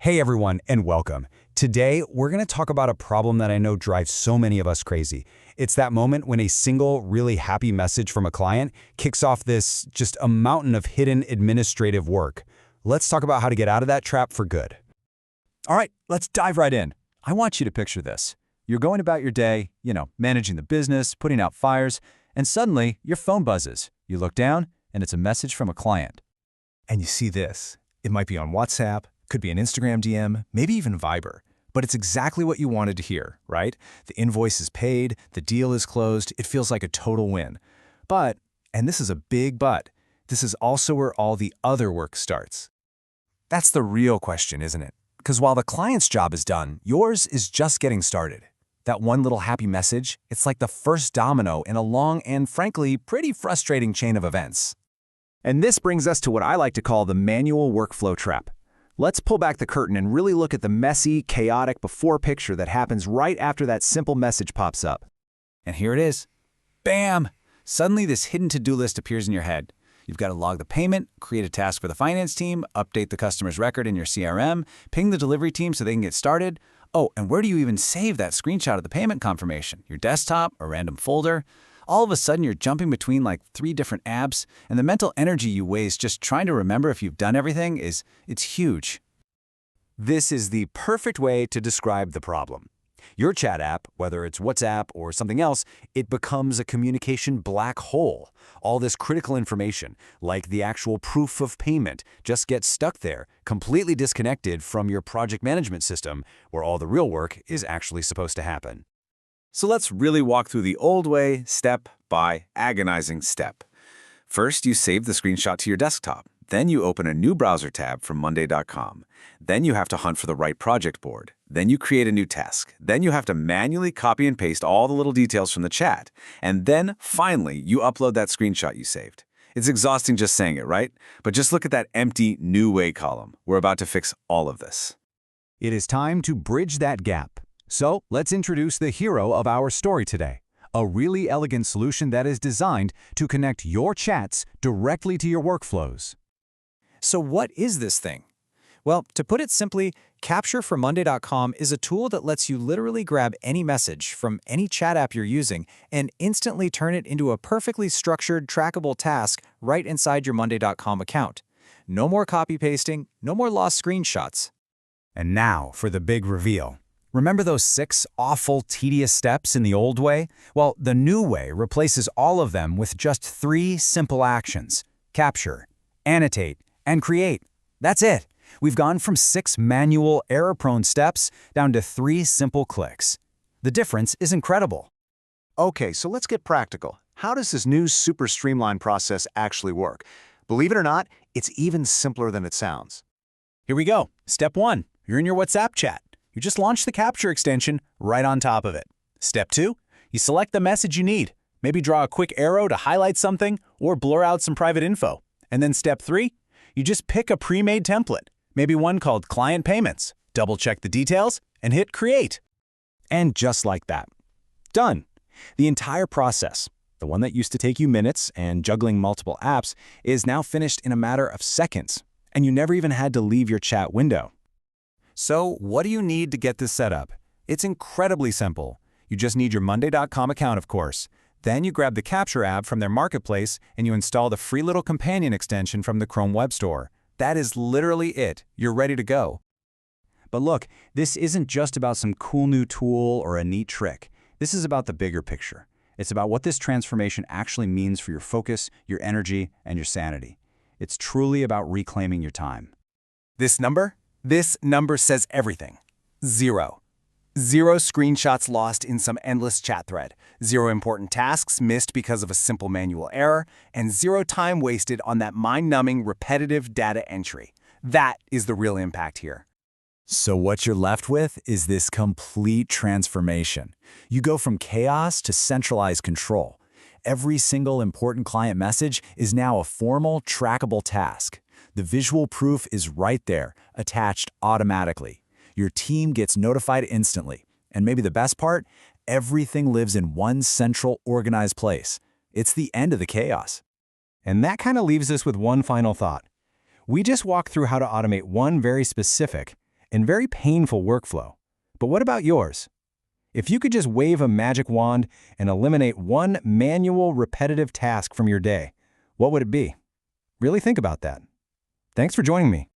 Hey everyone, and welcome. Today, we're going to talk about a problem that I know drives so many of us crazy. It's that moment when a single, really happy message from a client kicks off just a mountain of hidden administrative work. Let's talk about how to get out of that trap for good. All right, let's dive right in. I want you to picture this. You're going about your day, managing the business, putting out fires, and suddenly your phone buzzes. You look down, and it's a message from a client. And you see this. It might be on WhatsApp, could be an Instagram DM, maybe even Viber. But it's exactly what you wanted to hear, right? The invoice is paid, the deal is closed, it feels like a total win. But, and this is a big but, this is also where all the other work starts. That's the real question, isn't it? Because while the client's job is done, yours is just getting started. That one little happy message, it's like the first domino in a long and, frankly, pretty frustrating chain of events. And this brings us to what I like to call the manual workflow trap. Let's pull back the curtain and really look at the messy, chaotic before picture that happens right after that simple message pops up. And here it is. Bam! Suddenly this hidden to-do list appears in your head. You've got to log the payment, create a task for the finance team, update the customer's record in your CRM, ping the delivery team so they can get started. Oh, and where do you even save that screenshot of the payment confirmation? Your desktop, a random folder? All of a sudden, you're jumping between like 3 different apps, and the mental energy you waste just trying to remember if you've done everything it's huge. This is the perfect way to describe the problem. Your chat app, whether it's WhatsApp or something else, it becomes a communication black hole. All this critical information, like the actual proof of payment, just gets stuck there, completely disconnected from your project management system, where all the real work is actually supposed to happen. So let's really walk through the old way, step by agonizing step. First, you save the screenshot to your desktop. Then you open a new browser tab from monday.com. Then you have to hunt for the right project board. Then you create a new task. Then you have to manually copy and paste all the little details from the chat. And then, finally, you upload that screenshot you saved. It's exhausting just saying it, right? But just look at that empty new way column. We're about to fix all of this. It is time to bridge that gap. So let's introduce the hero of our story today, a really elegant solution that is designed to connect your chats directly to your workflows. So what is this thing? Well, to put it simply, Capture from monday.com is a tool that lets you literally grab any message from any chat app you're using and instantly turn it into a perfectly structured, trackable task right inside your monday.com account. No more copy-pasting, no more lost screenshots. And now for the big reveal. Remember those 6 awful, tedious steps in the old way? Well, the new way replaces all of them with just 3 simple actions: capture, annotate, and create. That's it. We've gone from 6 manual, error-prone steps down to 3 simple clicks. The difference is incredible. Okay, so let's get practical. How does this new super streamlined process actually work? Believe it or not, it's even simpler than it sounds. Here we go. Step 1. You're in your WhatsApp chat. You just launch the Capture extension right on top of it. Step 2. You select the message you need. Maybe draw a quick arrow to highlight something or blur out some private info. And then Step 3. You just pick a pre-made template, maybe one called Client Payments. Double-check the details and hit Create. And just like that. Done. The entire process, the one that used to take you minutes and juggling multiple apps, is now finished in a matter of seconds. And you never even had to leave your chat window. So what do you need to get this set up? It's incredibly simple. You just need your monday.com account, of course. Then you grab the Capture app from their marketplace and you install the free little companion extension from the Chrome Web Store. That is literally it. You're ready to go. But look, this isn't just about some cool new tool or a neat trick. This is about the bigger picture. It's about what this transformation actually means for your focus, your energy, and your sanity. It's truly about reclaiming your time. This number says everything. 0. 0 screenshots lost in some endless chat thread, 0 important tasks missed because of a simple manual error, and 0 time wasted on that mind-numbing, repetitive data entry. That is the real impact here. So what you're left with is this complete transformation. You go from chaos to centralized control. Every single important client message is now a formal, trackable task. The visual proof is right there, attached automatically. Your team gets notified instantly. And maybe the best part, everything lives in one central, organized place. It's the end of the chaos. And that kind of leaves us with one final thought. We just walked through how to automate one very specific and very painful workflow. But what about yours? If you could just wave a magic wand and eliminate one manual, repetitive task from your day, what would it be? Really think about that. Thanks for joining me.